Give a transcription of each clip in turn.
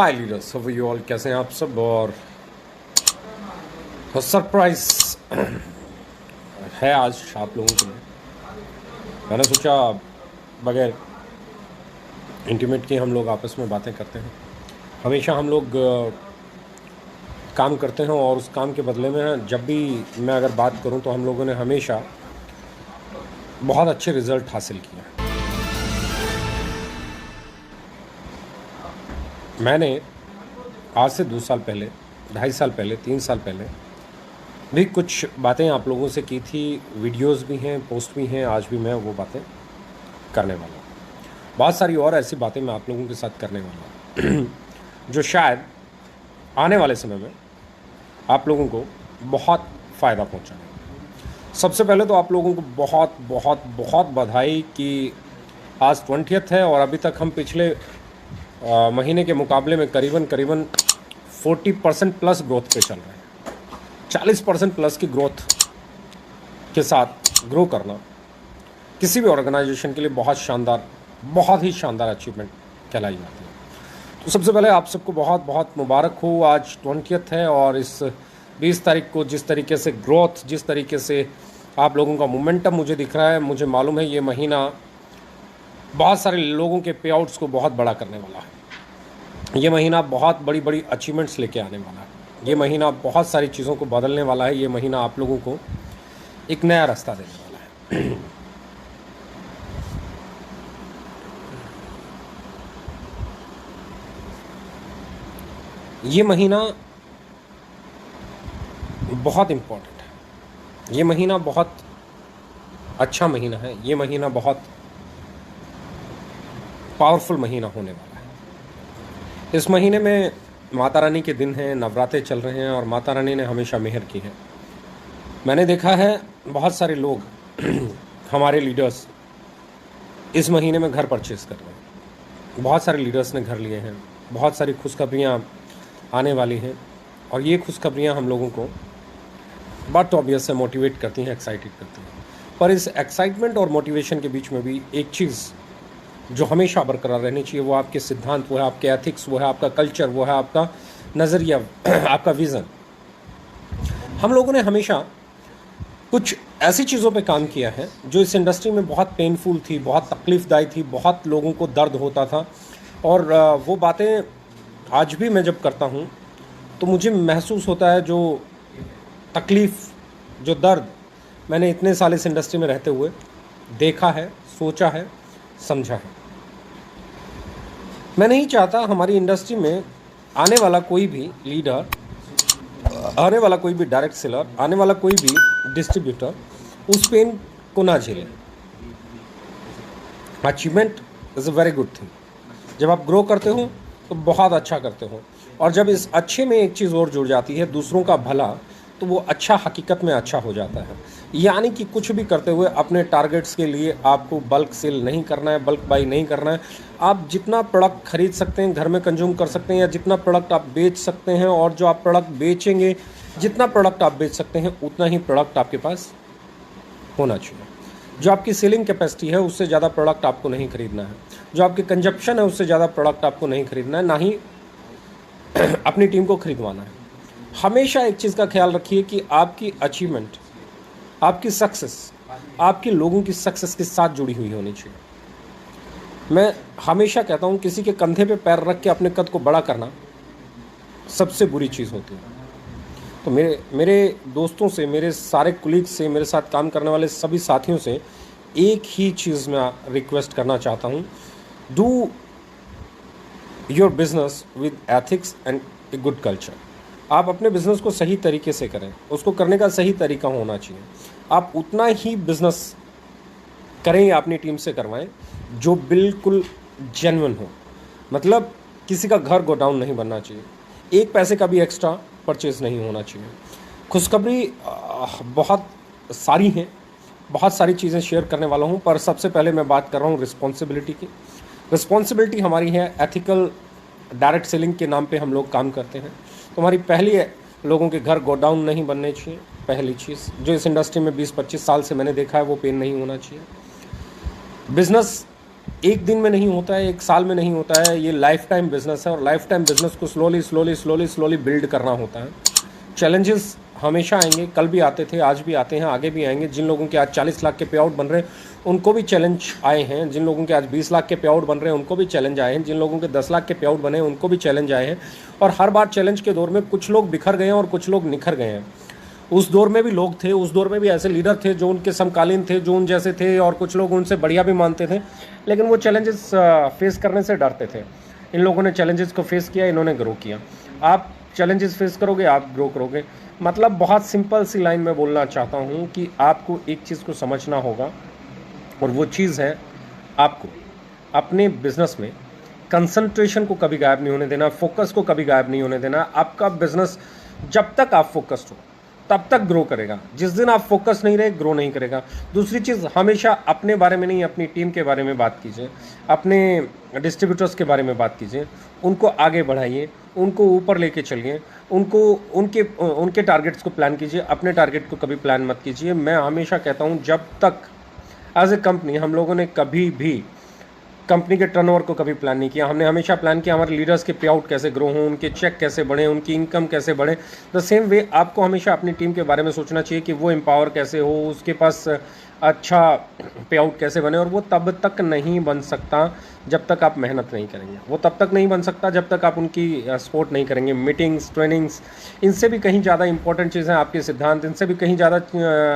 Hi leaders, how are you all? कैसे हैं आप सब? और सरप्राइज है आज आप लोगों के लिए। मैंने सोचा बगैर इंटीमेट के हम लोग आपस में बातें करते हैं। हमेशा हम लोग काम करते हैं और उस काम के बदले में जब भी मैं अगर बात करूं तो हम लोगों ने हमेशा बहुत अच्छे रिजल्ट हासिल किए। मैंने आज से 2 साल पहले, 2.5 साल पहले, 3 साल पहले भी कुछ बातें आप लोगों से की थी। वीडियोस भी हैं, पोस्ट भी हैं। आज भी मैं वो बातें करने वाला हूँ। बहुत सारी और ऐसी बातें मैं आप लोगों के साथ करने वाला हूँ जो शायद आने वाले समय में आप लोगों को बहुत फ़ायदा पहुँचाएगा। सबसे पहले तो आप लोगों को बहुत बहुत बहुत बधाई कि आज 20th है और अभी तक हम पिछले महीने के मुकाबले में करीबन 40% प्लस ग्रोथ पे चल रहे हैं। 40% प्लस की ग्रोथ के साथ ग्रो करना किसी भी ऑर्गेनाइजेशन के लिए बहुत शानदार, बहुत ही शानदार अचीवमेंट कहलाई जाती है। तो सबसे पहले आप सबको बहुत बहुत मुबारक हो। आज 20th है और इस 20 तारीख को जिस तरीके से ग्रोथ, जिस तरीके से आप लोगों का मोमेंटम मुझे दिख रहा है, मुझे मालूम है ये महीना बहुत सारे लोगों के पे आउट्स को बहुत बड़ा करने वाला है। ये महीना बहुत बड़ी बड़ी अचीवमेंट्स लेके आने वाला है। ये महीना बहुत सारी चीज़ों को बदलने वाला है। ये महीना आप लोगों को एक नया रास्ता देने वाला है। ये महीना बहुत इम्पोर्टेंट है। ये महीना बहुत अच्छा महीना है। ये महीना बहुत पावरफुल महीना होने वाला है। इस महीने में माता रानी के दिन हैं, नवरात्रे चल रहे हैं और माता रानी ने हमेशा मेहर की है। मैंने देखा है बहुत सारे लोग हमारे लीडर्स इस महीने में घर परचेज़ कर रहे हैं। बहुत सारे लीडर्स ने घर लिए हैं। बहुत सारी खुशखबरियाँ आने वाली हैं और ये खुशखबरियाँ हम लोगों को बहुत ऑब्वियस से मोटिवेट करती हैं, एक्साइटेड करती हैं। पर इस एक्साइटमेंट और मोटिवेशन के बीच में भी एक चीज़ जो हमेशा बरकरार रहनी चाहिए, वो आपके सिद्धांत, वो है आपके एथिक्स, वो है आपका कल्चर, वो है आपका नज़रिया, आपका विज़न। हम लोगों ने हमेशा कुछ ऐसी चीज़ों पे काम किया है जो इस इंडस्ट्री में बहुत पेनफुल थी, बहुत तकलीफ़दायी थी, बहुत लोगों को दर्द होता था। और वो बातें आज भी मैं जब करता हूँ तो मुझे महसूस होता है जो तकलीफ़, जो दर्द मैंने इतने साल इस इंडस्ट्री में रहते हुए देखा है, सोचा है, समझा है। मैं नहीं चाहता हमारी इंडस्ट्री में आने वाला कोई भी लीडर, आने वाला कोई भी डायरेक्ट सेलर, आने वाला कोई भी डिस्ट्रीब्यूटर उस पेन को ना झेले। Achievement is a very good thing. जब आप ग्रो करते हो तो बहुत अच्छा करते हो और जब इस अच्छे में एक चीज़ और जुड़ जाती है, दूसरों का भला, तो वो अच्छा हकीकत में अच्छा हो जाता है। यानी कि कुछ भी करते हुए अपने टारगेट्स के लिए आपको बल्क सेल नहीं करना है, बल्क बाई नहीं करना है। आप जितना प्रोडक्ट खरीद सकते हैं, घर में कंज्यूम कर सकते हैं, या जितना प्रोडक्ट आप बेच सकते हैं, और जो आप प्रोडक्ट बेचेंगे, जितना प्रोडक्ट आप बेच सकते हैं उतना ही प्रोडक्ट आपके पास होना चाहिए। जो आपकी सेलिंग कैपेसिटी है उससे ज़्यादा प्रोडक्ट आपको नहीं खरीदना है। जो आपकी कंजप्शन है उससे ज़्यादा प्रोडक्ट आपको नहीं खरीदना है, ना ही अपनी टीम को खरीदवाना है। हमेशा एक चीज़ का ख्याल रखिए कि आपकी अचीवमेंट, आपकी सक्सेस, आपके लोगों की सक्सेस के साथ जुड़ी हुई होनी चाहिए। मैं हमेशा कहता हूँ किसी के कंधे पे पैर रख के अपने कद को बड़ा करना सबसे बुरी चीज़ होती है। तो मेरे दोस्तों से, मेरे सारे कुलीग्स से, मेरे साथ काम करने वाले सभी साथियों से एक ही चीज़ मैं रिक्वेस्ट करना चाहता हूँ, do your business with ethics and a good culture. आप अपने बिज़नेस को सही तरीके से करें, उसको करने का सही तरीका होना चाहिए। आप उतना ही बिज़नेस करें या अपनी टीम से करवाएं जो बिल्कुल जेन्युइन हो। मतलब किसी का घर गोडाउन नहीं बनना चाहिए, एक पैसे का भी एक्स्ट्रा परचेज़ नहीं होना चाहिए। खुशखबरी बहुत सारी हैं, बहुत सारी चीज़ें शेयर करने वाला हूँ, पर सबसे पहले मैं बात कर रहा हूँ रिस्पॉन्सिबिलिटी की। रिस्पॉन्सिबिलिटी हमारी है एथिकल डायरेक्ट सेलिंग के नाम पे हम लोग काम करते हैं। तो हमारी पहली है, लोगों के घर गोडाउन नहीं बनने चाहिए। पहली चीज़ जो इस इंडस्ट्री में 20-25 साल से मैंने देखा है, वो पेन नहीं होना चाहिए। बिज़नेस एक दिन में नहीं होता है, एक साल में नहीं होता है, ये लाइफ टाइम बिजनेस है और लाइफ टाइम बिजनेस को slowly slowly slowly slowly build करना होता है। चैलेंजेस हमेशा आएंगे, कल भी आते थे, आज भी आते हैं, आगे भी आएंगे। जिन लोगों के आज 40 लाख के पे आउट बन रहे हैं उनको भी चैलेंज आए हैं, जिन लोगों के आज 20 लाख के पे आउट बन रहे हैं उनको भी चैलेंज आए हैं, जिन लोगों के 10 लाख के पे आउट बने हैं उनको भी चैलेंज आए हैं। और हर बार चैलेंज के दौर में कुछ लोग बिखर गए हैं और कुछ लोग निखर गए हैं। उस दौर में भी लोग थे, उस दौर में भी ऐसे लीडर थे जो उनके समकालीन थे, जो उन जैसे थे, और कुछ लोग उनसे बढ़िया भी मानते थे, लेकिन वो चैलेंजेस फेस करने से डरते थे। इन लोगों ने चैलेंजेस को फेस किया, इन्होंने ग्रो किया। आप चैलेंजेस फेस करोगे, आप ग्रो करोगे। मतलब बहुत सिंपल सी लाइन में बोलना चाहता हूँ कि आपको एक चीज़ को समझना होगा, और वो चीज़ है आपको अपने बिजनेस में कंसंट्रेशन को कभी गायब नहीं होने देना, फोकस को कभी गायब नहीं होने देना। आपका बिजनेस जब तक आप फोकस्ड हो तब तक ग्रो करेगा, जिस दिन आप फोकस नहीं रहे ग्रो नहीं करेगा। दूसरी चीज़, हमेशा अपने बारे में नहीं अपनी टीम के बारे में बात कीजिए, अपने डिस्ट्रीब्यूटर्स के बारे में बात कीजिए, उनको आगे बढ़ाइए, उनको ऊपर लेके चलिए, उनको उनके टारगेट्स को प्लान कीजिए, अपने टारगेट को कभी प्लान मत कीजिए। मैं हमेशा कहता हूँ जब तक एज ए कंपनी हम लोगों ने कभी भी कंपनी के टर्नओवर को कभी प्लान नहीं किया। हमने हमेशा प्लान किया हमारे लीडर्स के पे आउट कैसे ग्रो हों, उनके चेक कैसे बढ़ें, उनकी इनकम कैसे बढ़े। द सेम वे आपको हमेशा अपनी टीम के बारे में सोचना चाहिए कि वो एम्पावर कैसे हो, उसके पास अच्छा पे आउट कैसे बने। और वो तब तक नहीं बन सकता जब तक आप मेहनत नहीं करेंगे, वो तब तक नहीं बन सकता जब तक आप उनकी सपोर्ट नहीं करेंगे। मीटिंग्स, ट्रेनिंग्स, इनसे भी कहीं ज़्यादा इंपॉर्टेंट चीज़ है आपके सिद्धांत, इनसे भी कहीं ज़्यादा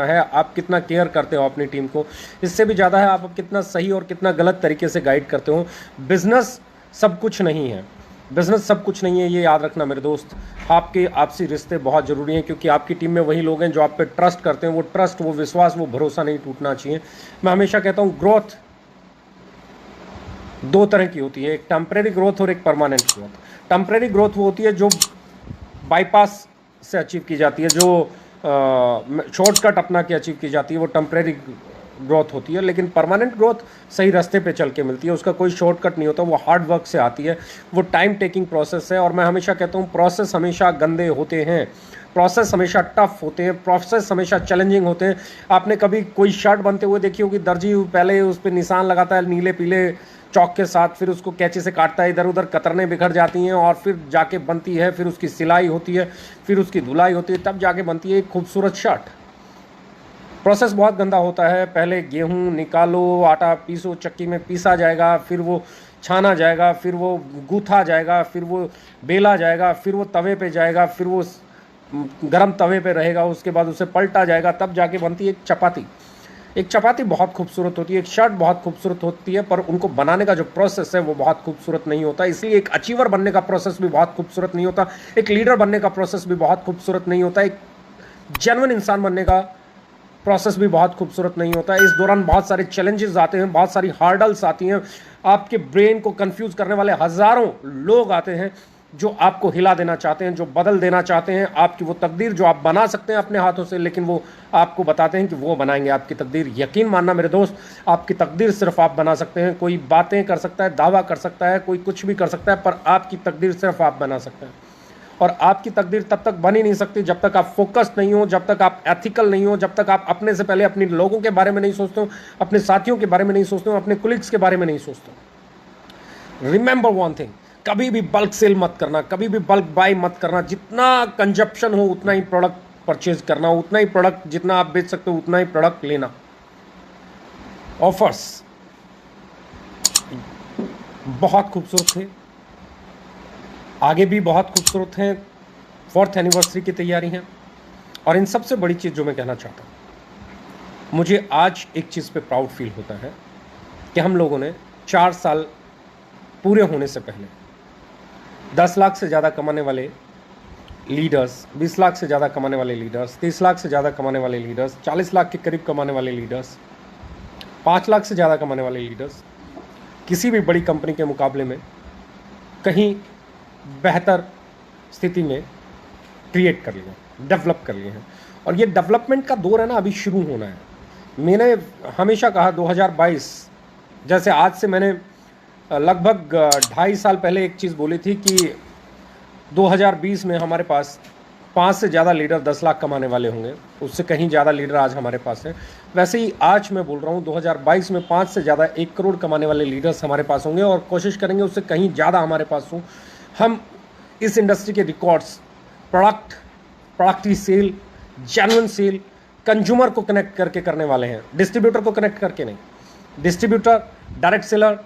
है आप कितना केयर करते हो अपनी टीम को, इससे भी ज़्यादा है आप कितना सही और कितना गलत तरीके से गाइड करते हो। बिजनेस सब कुछ नहीं है, बिजनेस सब कुछ नहीं है, ये याद रखना मेरे दोस्त। आपके आपसी रिश्ते बहुत ज़रूरी हैं, क्योंकि आपकी टीम में वही लोग हैं जो आप पे ट्रस्ट करते हैं। वो ट्रस्ट, वो विश्वास, वो भरोसा नहीं टूटना चाहिए। मैं हमेशा कहता हूँ ग्रोथ दो तरह की होती है, एक टेम्परेरी ग्रोथ और एक परमानेंट ग्रोथ। टेम्परेरी ग्रोथ वो होती है जो बाईपास से अचीव की जाती है, जो शॉर्टकट अपना के अचीव की जाती है, वो टेम्परेरी ग्रोथ होती है। लेकिन परमानेंट ग्रोथ सही रास्ते पे चल के मिलती है, उसका कोई शॉर्टकट नहीं होता, वो हार्ड वर्क से आती है, वो टाइम टेकिंग प्रोसेस है। और मैं हमेशा कहता हूँ प्रोसेस हमेशा गंदे होते हैं, प्रोसेस हमेशा टफ होते हैं, प्रोसेस हमेशा चैलेंजिंग होते हैं। आपने कभी कोई शर्ट बनते हुए देखी होगी, दर्जी पहले उस पर निशान लगाता है नीले पीले चौक के साथ, फिर उसको कैंची से काटता है, इधर उधर कतरने बिखर जाती हैं और फिर जाके बनती है, फिर उसकी सिलाई होती है, फिर उसकी धुलाई होती है, तब जाके बनती है एक खूबसूरत शर्ट। प्रोसेस बहुत गंदा होता है। पहले गेहूं निकालो, आटा पीसो, चक्की में पीसा जाएगा, फिर वो छाना जाएगा, फिर वो गूथा जाएगा, फिर वो बेला जाएगा, फिर वो तवे पे जाएगा, फिर वो गरम तवे पे रहेगा, उसके बाद उसे पलटा जाएगा, तब जाके बनती है एक चपाती। एक चपाती बहुत खूबसूरत होती है, एक शर्ट बहुत खूबसूरत होती है, पर उनको बनाने का जो प्रोसेस है वो बहुत खूबसूरत नहीं होता। इसलिए एक अचीवर बनने का प्रोसेस भी बहुत खूबसूरत नहीं होता, एक लीडर बनने का प्रोसेस भी बहुत खूबसूरत नहीं होता, एक जेन्युइन इंसान बनने का प्रोसेस भी बहुत खूबसूरत नहीं होता है। इस दौरान बहुत सारे चैलेंजेस आते हैं, बहुत सारी हार्डल्स आती हैं, आपके ब्रेन को कंफ्यूज करने वाले हज़ारों लोग आते हैं जो आपको हिला देना चाहते हैं, जो बदल देना चाहते हैं आपकी वो तकदीर जो आप बना सकते हैं अपने हाथों से, लेकिन वो आपको बताते हैं कि वो बनाएंगे आपकी तकदीर। यकीन मानना मेरे दोस्त, आपकी तकदीर सिर्फ आप बना सकते हैं। कोई बातें कर सकता है, दावा कर सकता है, कोई कुछ भी कर सकता है, पर आपकी तकदीर सिर्फ आप बना सकते हैं। और आपकी तकदीर तब तक बन ही नहीं सकती जब तक आप फोकस्ड नहीं हो, जब तक आप एथिकल नहीं हो, जब तक आप अपने से पहले अपने लोगों के बारे में नहीं सोचते हो, अपने साथियों के बारे में नहीं सोचते हो, अपने कुलीग्स के बारे में नहीं सोचते हो। रिमेंबर वन थिंग, कभी भी बल्क सेल मत करना, कभी भी बल्क बाय मत करना। जितना कंजप्शन हो उतना ही प्रोडक्ट परचेज करना, उतना ही प्रोडक्ट जितना आप बेच सकते हो उतना ही प्रोडक्ट लेना। ऑफर्स बहुत खूबसूरत थे, आगे भी बहुत खूबसूरत हैं, 4th एनिवर्सरी की तैयारी है। और इन सबसे बड़ी चीज़ जो मैं कहना चाहता हूँ, मुझे आज एक चीज़ पे प्राउड फील होता है कि हम लोगों ने 4 साल पूरे होने से पहले 10 लाख से ज़्यादा कमाने वाले लीडर्स, 20 लाख से ज़्यादा कमाने वाले लीडर्स, 30 लाख से ज़्यादा कमाने वाले लीडर्स, 40 लाख के करीब कमाने वाले लीडर्स, 5 लाख से ज़्यादा कमाने वाले लीडर्स किसी भी बड़ी कंपनी के मुकाबले में कहीं बेहतर स्थिति में क्रिएट कर लिए, डेवलप कर लिए हैं। और ये डेवलपमेंट का दौर है ना, अभी शुरू होना है। मैंने हमेशा कहा 2022, जैसे आज से मैंने लगभग 2.5 साल पहले एक चीज़ बोली थी कि 2020 में हमारे पास 5 से ज़्यादा लीडर 10 लाख कमाने वाले होंगे, उससे कहीं ज़्यादा लीडर आज हमारे पास है। वैसे ही आज मैं बोल रहा हूँ 2022 में 5 से ज़्यादा 1 करोड़ कमाने वाले लीडर्स हमारे पास होंगे और कोशिश करेंगे उससे कहीं ज़्यादा हमारे पास हो। हम इस इंडस्ट्री के रिकॉर्ड्स, प्रोडक्ट की सेल, जेन्युइन सेल, कंज्यूमर को कनेक्ट करके करने वाले हैं, डिस्ट्रीब्यूटर को कनेक्ट करके नहीं। डिस्ट्रीब्यूटर, डायरेक्ट सेलर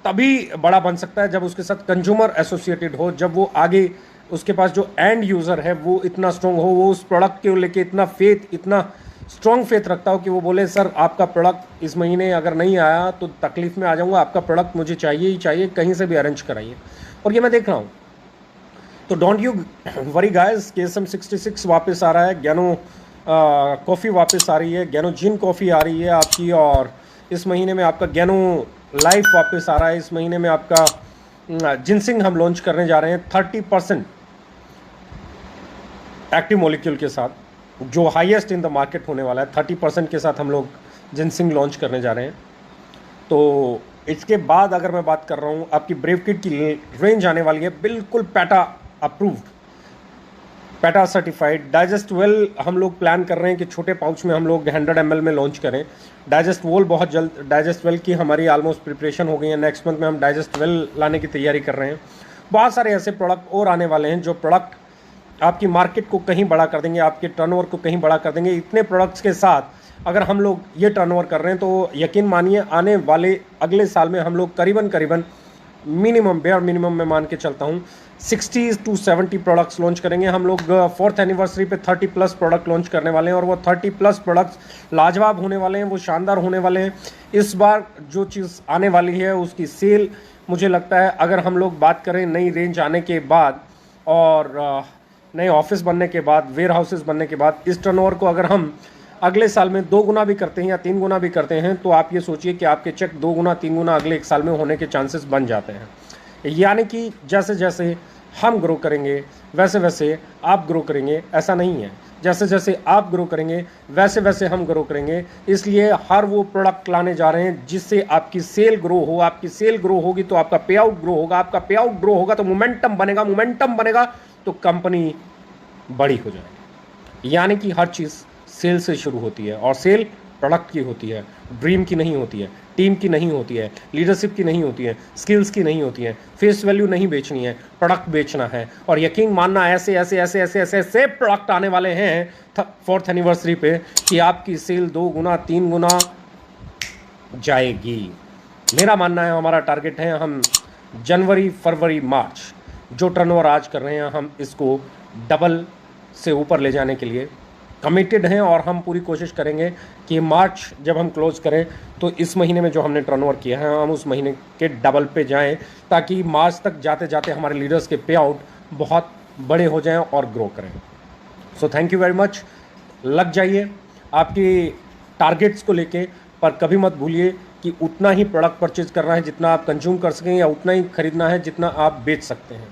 तभी बड़ा बन सकता है जब उसके साथ कंज्यूमर एसोसिएटेड हो, जब वो आगे उसके पास जो एंड यूज़र है वो इतना स्ट्रॉन्ग हो, वो उस प्रोडक्ट के लेके इतना स्ट्रॉन्ग फेथ रखता हो कि वो बोले सर आपका प्रोडक्ट इस महीने अगर नहीं आया तो तकलीफ में आ जाऊंगा, आपका प्रोडक्ट मुझे चाहिए ही चाहिए, कहीं से भी अरेंज कराइए। और ये मैं देख रहा हूँ। तो don't you worry guys, KSM 66 वापस आ रहा है, ज्ञानो कॉफ़ी वापस आ रही है, ज्ञानो जिन कॉफ़ी आ रही है आपकी, और इस महीने में आपका ज्ञानो लाइफ वापस आ रहा है। इस महीने में आपका जिनसिंग हम लॉन्च करने जा रहे हैं 30% एक्टिव मॉलिक्यूल के साथ, जो हाईएस्ट इन द मार्केट होने वाला है। 30% के साथ हम लोग जिनसिंग लॉन्च करने जा रहे हैं। तो इसके बाद अगर मैं बात कर रहा हूँ, आपकी ब्रेव किट की रेंज आने वाली है बिल्कुल PETA approved, PETA certified. Digest well हम लोग प्लान कर रहे हैं कि छोटे पाउच में हम लोग 100 ml में लॉन्च करें। डाइजेस्ट वेल बहुत जल्द, डाइजेस्ट वेल की हमारी ऑलमोस्ट प्रिपरेशन हो गई है। नेक्स्ट मंथ में हम डाइजेस्ट वेल लाने की तैयारी कर रहे हैं। बहुत सारे ऐसे प्रोडक्ट और आने वाले हैं जो प्रोडक्ट आपकी मार्केट को कहीं बड़ा कर देंगे, आपके टर्नओवर को कहीं बड़ा कर देंगे। इतने प्रोडक्ट्स के साथ अगर हम लोग ये टर्नओवर कर रहे हैं तो यकीन मानिए आने वाले अगले साल में हम लोग करीबन मिनिमम, बेयर मिनिमम मैं मान के चलता हूँ 60 to 70 प्रोडक्ट्स लॉन्च करेंगे। हम लोग 4th एनिवर्सरी पे 30+ प्रोडक्ट लॉन्च करने वाले हैं और वो 30+ प्रोडक्ट्स लाजवाब होने वाले हैं, वो शानदार होने वाले हैं। इस बार जो चीज़ आने वाली है उसकी सेल, मुझे लगता है अगर हम लोग बात करें नई रेंज आने के बाद और नए ऑफिस बनने के बाद, वेयर हाउसेस बनने के बाद, इस टर्नओवर को अगर हम अगले साल में 2 गुना भी करते हैं या 3 गुना भी करते हैं तो आप ये सोचिए कि आपके चेक 2 गुना 3 गुना अगले 1 साल में होने के चांसेस बन जाते हैं। यानी कि जैसे जैसे हम ग्रो करेंगे वैसे वैसे आप ग्रो करेंगे, ऐसा नहीं है। जैसे जैसे आप ग्रो करेंगे वैसे वैसे हम ग्रो करेंगे। इसलिए हर वो प्रोडक्ट लाने जा रहे हैं जिससे आपकी सेल ग्रो हो। आपकी सेल ग्रो होगी तो आपका पे आउट ग्रो होगा, आपका पे आउट ग्रो होगा तो मोमेंटम बनेगा तो कंपनी बड़ी हो जाएगी। यानी कि हर चीज़ सेल से शुरू होती है और सेल प्रोडक्ट की होती है, ड्रीम की नहीं होती है, टीम की नहीं होती है, लीडरशिप की नहीं होती है, स्किल्स की नहीं होती है। फेस वैल्यू नहीं बेचनी है, प्रोडक्ट बेचना है। और यकीन मानना ऐसे ऐसे ऐसे ऐसे ऐसे ऐसे प्रोडक्ट आने वाले हैं 4th एनिवर्सरी पे कि आपकी सेल 2 गुना 3 गुना जाएगी। मेरा मानना है, हमारा टारगेट है, हम जनवरी फरवरी मार्च जो टर्नओवर आज कर रहे हैं हम इसको डबल से ऊपर ले जाने के लिए कमिटेड हैं और हम पूरी कोशिश करेंगे कि मार्च जब हम क्लोज करें तो इस महीने में जो हमने टर्नओवर किया है हम उस महीने के डबल पे जाएं, ताकि मार्च तक जाते जाते हमारे लीडर्स के पे आउट बहुत बड़े हो जाएं और ग्रो करें। So thank you very much. लग जाइए आपकी टारगेट्स को लेके, पर कभी मत भूलिए कि उतना ही प्रोडक्ट परचेज करना है जितना आप कंज्यूम कर सकें, या उतना ही खरीदना है जितना आप बेच सकते हैं।